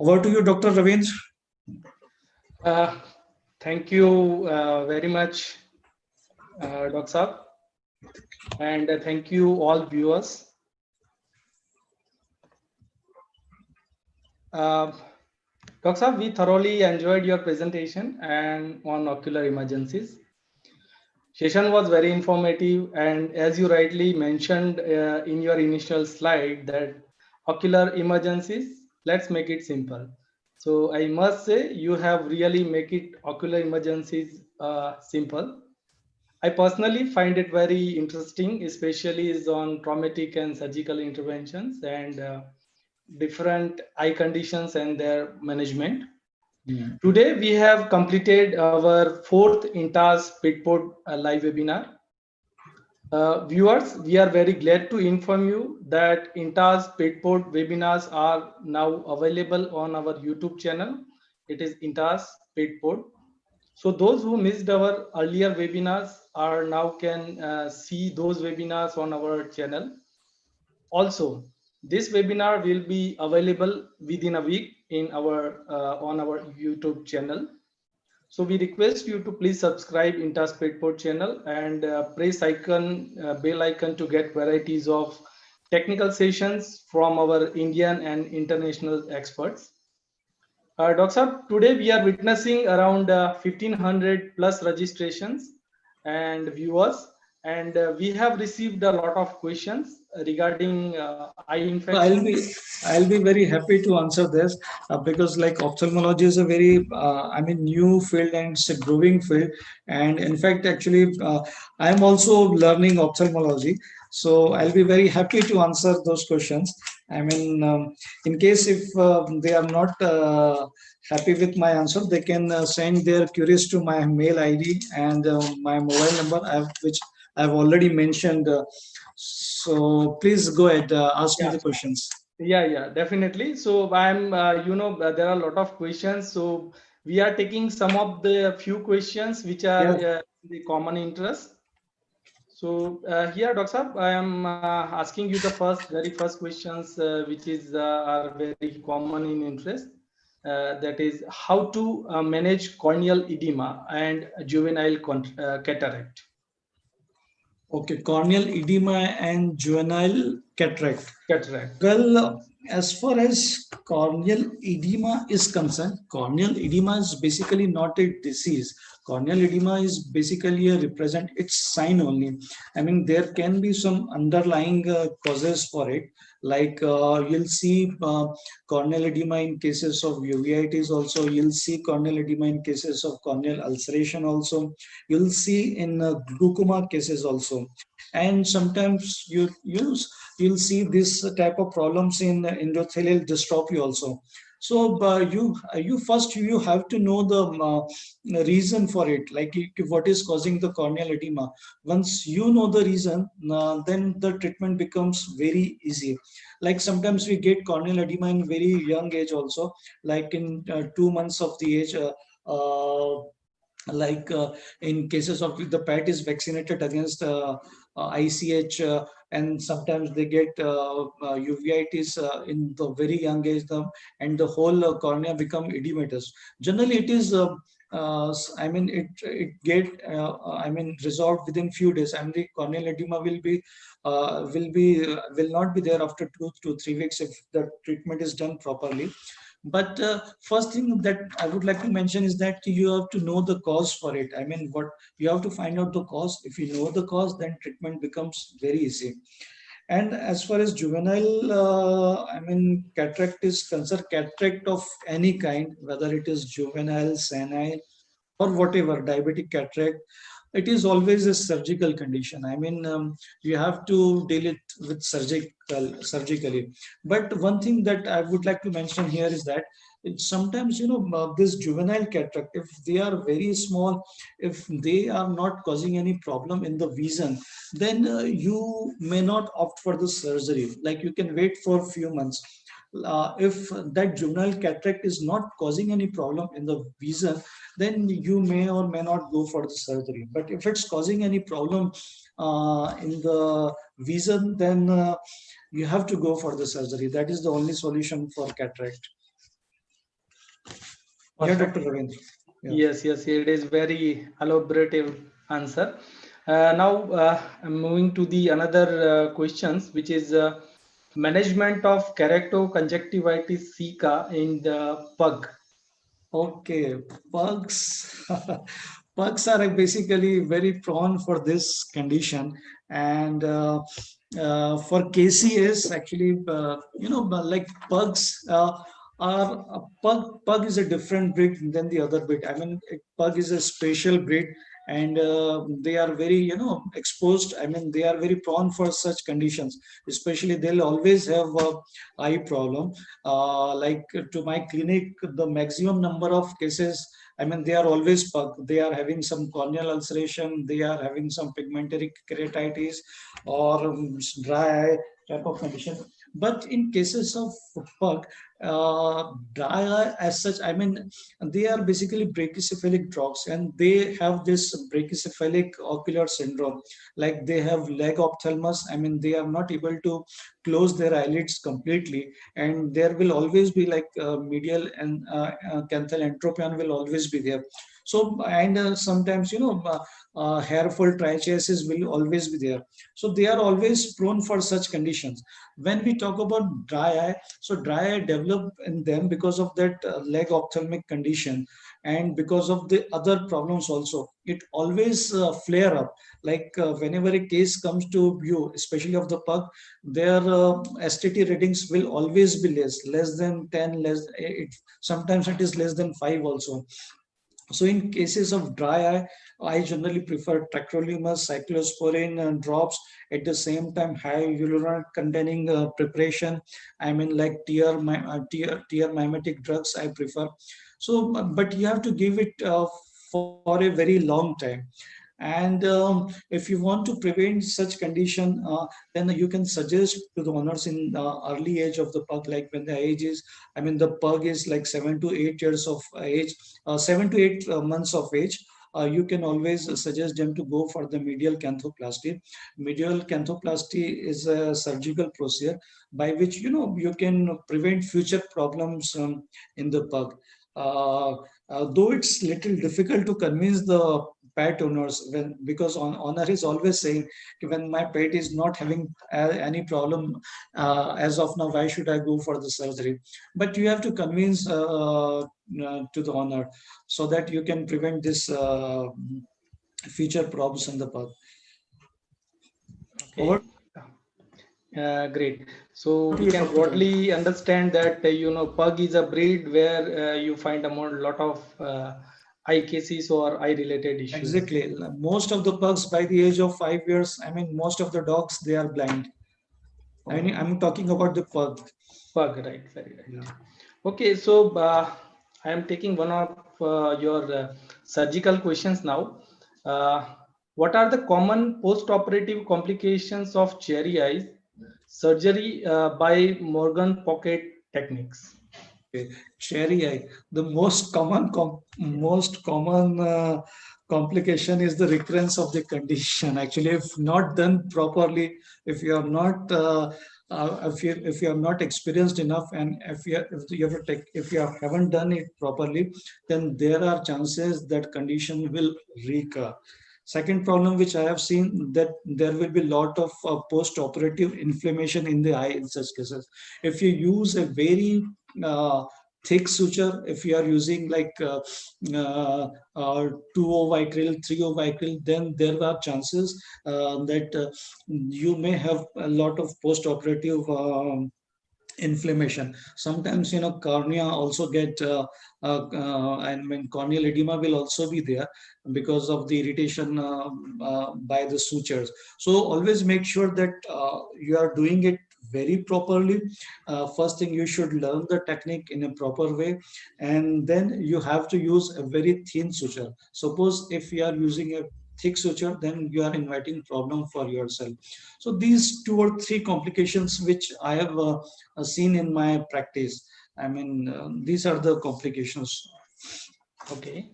Over to you, Dr. Ravindra. Uh, Thank you very much, Dr. Saab, and thank you all viewers. Uh, Dr. Saab, we thoroughly enjoyed your presentation and on ocular emergencies. Session was very informative, and as you rightly mentioned in your initial slide, that ocular emergencies, let's make it simple. So I must say you have really make it ocular emergencies simple. I personally find it very interesting, especially is on traumatic and surgical interventions and different eye conditions and their management. Today we have completed our fourth INTAS Pitport live webinar. Viewers, we are very glad to inform you that INTAS Pitport webinars are now available on our YouTube channel. It is INTAS Pitport. So those who missed our earlier webinars are now can see those webinars on our channel. Also, this webinar will be available within a week in our on our YouTube channel. So we request you to please subscribe Intas Petport channel and press bell icon to get varieties of technical sessions from our Indian and international experts. Dr. Saab, today we are witnessing around 1500 plus registrations and viewers, and we have received a lot of questions regarding eye So infection. I'll be very happy to answer this because like ophthalmology is a very new field and it's a growing field, and in fact actually I'm also learning ophthalmology, so I'll be very happy to answer those questions. In case if they are not happy with my answer, they can send their queries to my mail ID and my mobile number, which I've already mentioned. So please go ahead, ask me Yeah. the questions. Yeah, definitely. So I'm, there are a lot of questions. So we are taking some of the few questions which are Yeah. the common interest. So here, Dr. Saab, I am asking you the very first questions, which is are very common in interest. That is how to manage corneal edema and juvenile cataract. Okay, corneal edema and juvenile cataract. Cataract. Well, as far as corneal edema is concerned, corneal edema is basically not a disease. Corneal edema is basically a represent its sign only. I mean, there can be some underlying causes for it, like you'll see corneal edema in cases of uveitis. Also, you'll see corneal edema in cases of corneal ulceration. Also, you'll see in glaucoma cases also, and sometimes you'll see this type of problems in endothelial dystrophy also. So you first you have to know the reason for it, like what is causing the corneal edema. Once you know the reason, then the treatment becomes very easy. Like sometimes we get corneal edema in very young age also, like in 2 months of the age. Like in cases of the pet is vaccinated against ICH, and sometimes they get uveitis in the very young age, and the whole cornea become edematous. Generally, it is. It get resolved within few days, and the corneal edema will not be there after 2 to 3 weeks if the treatment is done properly. But first thing that I would like to mention is that you have to know the cause for it. I mean, what you have to find out the cause. If you know the cause, then treatment becomes very easy. And as far as juvenile, cataract is concerned, cataract of any kind, whether it is juvenile, senile, or whatever, diabetic cataract, it is always a surgical condition. You have to deal it with surgically. But one thing that I would like to mention here is that sometimes, this juvenile cataract, if they are very small, if they are not causing any problem in the vision, then you may not opt for the surgery. Like you can wait for a few months. If that juvenile cataract is not causing any problem in the vision, then you may or may not go for the surgery. But if it's causing any problem in the vision, then you have to go for the surgery. That is the only solution for cataract. Yeah, Perfect. Dr. Ravindra. Yeah. Yes, yes, it is very elaborative answer. Now I'm moving to the another questions, which is management of keratoconjunctivitis sicca in the pug. Okay, pugs. Pugs are basically very prone for this condition, and for KCS, actually, like pugs are a pug. Pug is a different breed than the other breed. I mean, pug is a special breed, and they are very, exposed. I mean, they are very prone for such conditions. Especially, they'll always have a eye problem. Like to my clinic, the maximum number of cases, I mean, they are always pug. They are having some corneal ulceration, they are having some pigmentary keratitis or dry eye type of condition. But in cases of pug, dry eye as such, I mean, they are basically brachycephalic dogs, and they have this brachycephalic ocular syndrome. Like they have leg ophthalmos. I mean, they are not able to close their eyelids completely, and there will always be like medial and canthal entropion will always be there. So, and sometimes, hair fall trichiasis will always be there. So they are always prone for such conditions. When we talk about dry eye, so dry eye develop in them because of that leg ophthalmic condition, and because of the other problems also. It always flare up. Like whenever a case comes to view, especially of the pug, their STT ratings will always be less than 10, sometimes it is less than 5 also. So in cases of dry eye, I generally prefer tacrolimus, cyclosporin drops. At the same time, high hyaluronate containing preparation. I mean, like tear mimetic drugs I prefer. So, but you have to give it for a very long time. And if you want to prevent such condition, then you can suggest to the owners in the early age of the pug, like when the age is, I mean, the pug is like 7 to 8 years of age, 7 to 8 months of age. You can always suggest them to go for the medial canthoplasty. Medial canthoplasty is a surgical procedure by which, you can prevent future problems in the pug. Uh, though it's little difficult to convince the pet owners, when because owner is always saying, when my pet is not having any problem as of now, why should I go for the surgery? But you have to convince to the owner, so that you can prevent this future problems in the pub. Over Okay. Great. So to we you, can Dr. Ravi. broadly understand that pug is a breed where you find a lot of eye cases or eye related issues. Exactly. Most of the pugs by the age of 5 years, I mean, most of the dogs, they are blind. I mean, Oh, I'm talking about the pug. pug, right? Very Yeah. right. Okay, so I am taking one of your surgical questions now. Uh, what are the common post-operative complications of cherry eyes surgery by Morgan pocket techniques? Okay. Cherry eye. The most common complication is the recurrence of the condition. Actually, if not done properly, if you are not if you are not experienced enough, and if you haven't done it properly, then there are chances that condition will recur. Second problem which I have seen, that there will be lot of post-operative inflammation in the eye in such cases. If you use a very uh, thick suture, if you are using like 2O vicryl, 3O vicryl, then there are chances that you may have a lot of post-operative inflammation. Sometimes, cornea also get I mean, corneal edema will also be there because of the irritation by the sutures. So always make sure that you are doing it very properly. First thing, you should learn the technique in a proper way, and then you have to use a very thin suture. Suppose if you are using a thick suture, then you are inviting problem for yourself. So these two or three complications which I have seen in my practice. I mean, these are the complications. Okay,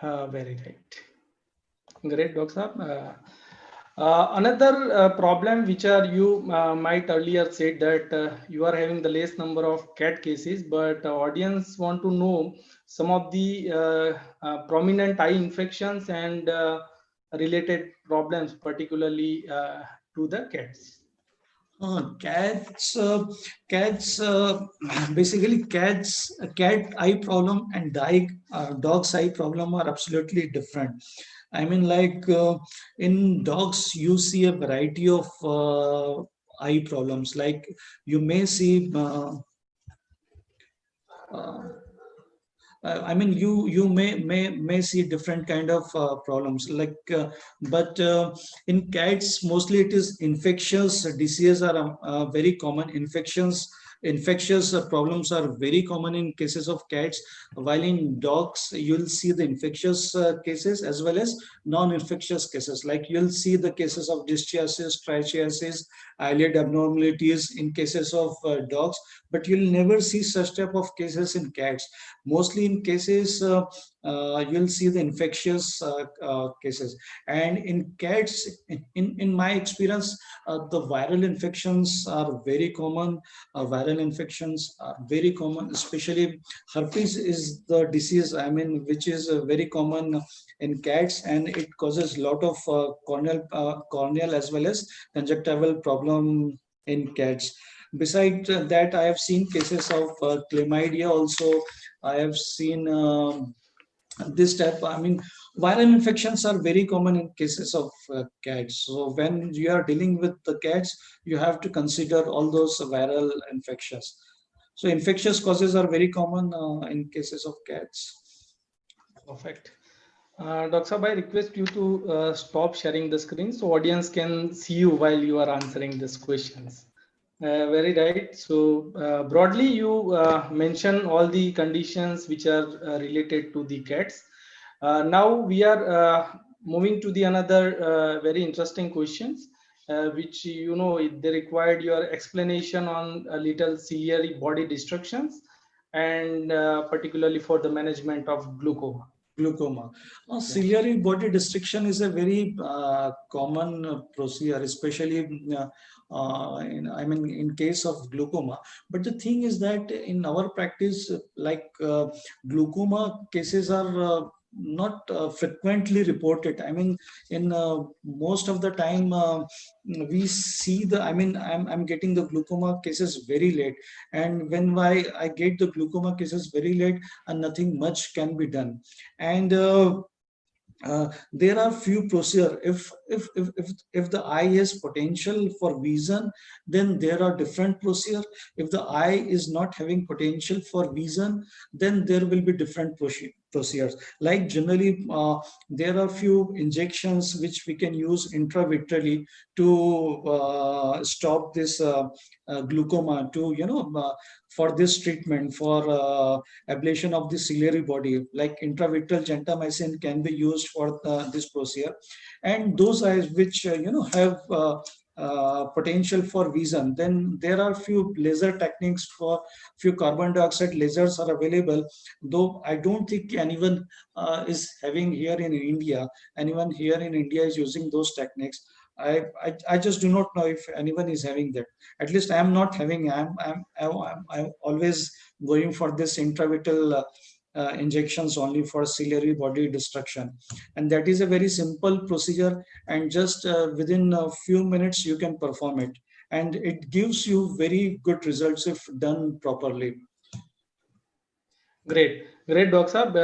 very right. Great, Dr. Saab. Another problem which are you might earlier said that you are having the less number of cat cases, but audience want to know some of the prominent eye infections and related problems, particularly to the cats. Cats, cats, basically cat eye problem and dog's eye problem are absolutely different. I mean, like in dogs, you see a variety of eye problems. Like you may see uh, I mean, you may see different kind of problems. But in cats, mostly it is infectious diseases are very common. Infectious problems are very common in cases of cats. While in dogs, you'll see the infectious cases as well as non-infectious cases. Like you'll see the cases of dischiasis, trichiasis, eyelid abnormalities in cases of dogs, but you'll never see such type of cases in cats. Mostly in cases you'll see the infectious cases, and in cats, in my experience, the viral infections are very common. Viral infections are very common, especially herpes is the disease, I mean, which is very common in cats, and it causes a lot of corneal as well as conjunctival problem in cats. Besides that, I have seen cases of chlamydia also. I have seen this type. I mean, viral infections are very common in cases of cats. So when you are dealing with the cats, you have to consider all those viral infections. So infectious causes are very common in cases of cats. Perfect. Dr. Saab, I request you to stop sharing the screen so audience can see you while you are answering these questions. Very right. So broadly, you mention all the conditions which are related to the cats. Now we are moving to the another very interesting questions, which they required your explanation on a little ciliary body destructions, and particularly for the management of glaucoma. Glaucoma. Ciliary body restriction is a very common procedure, especially I mean, in case of glaucoma. But the thing is that in our practice, glaucoma cases are not frequently reported. I mean, in most of the time, we see the. I mean, I'm getting the glaucoma cases very late, and when I get the glaucoma cases very late, and nothing much can be done. And there are few procedure. If the eye has potential for vision, then there are different procedure. If the eye is not having potential for vision, then there will be different procedures. Like generally, there are few injections which we can use intravitreally to stop this glaucoma, to for this treatment, for ablation of the ciliary body, like intravitreal gentamicin can be used for this procedure. And those eyes which have potential for vision, then there are few laser techniques. For few carbon dioxide lasers are available, though I don't think anyone is having here in India. Anyone here in India is using those techniques. I just do not know if anyone is having that. At least I am not having. I'm always going for this intravitreal injections only for ciliary body destruction, and that is a very simple procedure, and just within a few minutes you can perform it, and it gives you very good results if done properly. Great, Dr. Saab.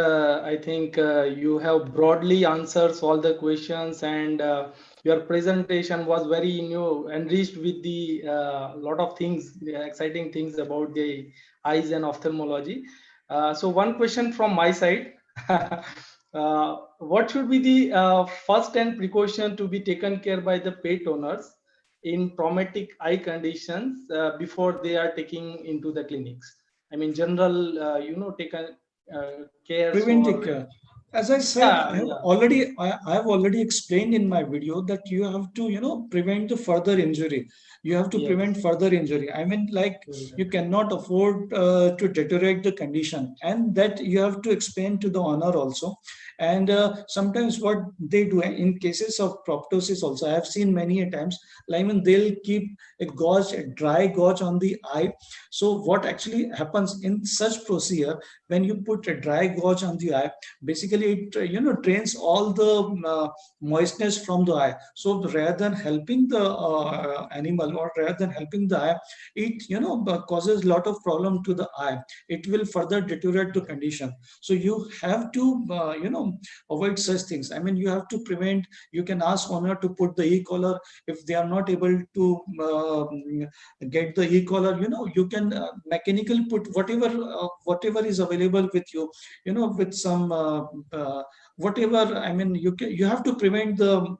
I think you have broadly answered all the questions, and your presentation was very enriched with the lot of things, the exciting things about the eyes and ophthalmology. So one question from my side. What should be the first and precaution to be taken care by the pet owners in traumatic eye conditions before they are taking into the clinics? I mean, general, take a cares Preventive or care. As I said, yeah, yeah, I have already explained in my video that you have to, prevent the further injury. You have to prevent yes, further injury. I mean, like very you right. cannot afford to deteriorate the condition, and that you have to explain to the owner also. And sometimes what they do in cases of proptosis also, I have seen many a times, like when they'll keep a gauze, a dry gauze on the eye. So what actually happens in such procedure, when you put a dry gauze on the eye, basically it drains all the moistness from the eye. So rather than helping the animal, or rather than helping the eye, it causes a lot of problem to the eye. It will further deteriorate the condition. So you have to avoid such things. I mean, you have to prevent. You can ask owner to put the e-collar. If they are not able to get the e-collar, you can mechanical put whatever is available with you, with some whatever. I mean, you have to prevent the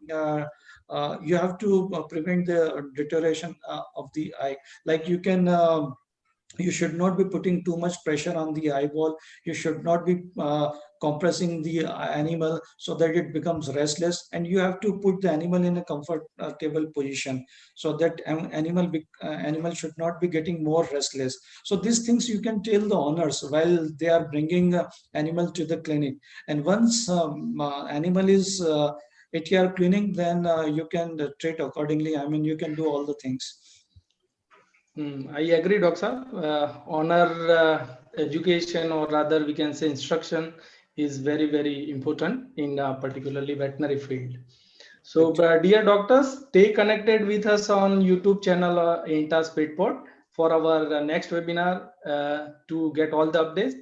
prevent the deterioration of the eye. Like you should not be putting too much pressure on the eyeball. You should not be compressing the animal so that it becomes restless, and you have to put the animal in a comfortable position, so that animal should not be getting more restless. So these things you can tell the owners while they are bringing animal to the clinic. And once animal is at your clinic, then you can treat accordingly. I mean, you can do all the things. I agree, Dr. Saab. Honor education, or rather we can say instruction, is very, very important in particularly veterinary field. So dear doctors, stay connected with us on YouTube channel INTA Speedport for our next webinar to get all the updates.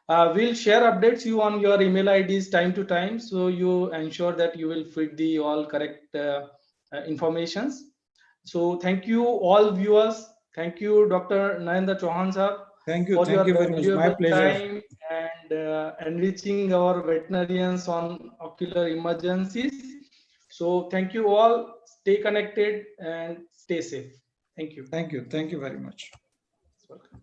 We'll share updates you on your email IDs time to time, so you ensure that you will feed the all correct informations. So thank you all viewers. Thank you, Dr. Narendra Chauhan sir, Thank you. for Thank your you very much. My valuable pleasure. time and enriching our veterinarians on ocular emergencies. So thank you all. Stay connected and stay safe. Thank you. Thank you. Thank you very much. Welcome.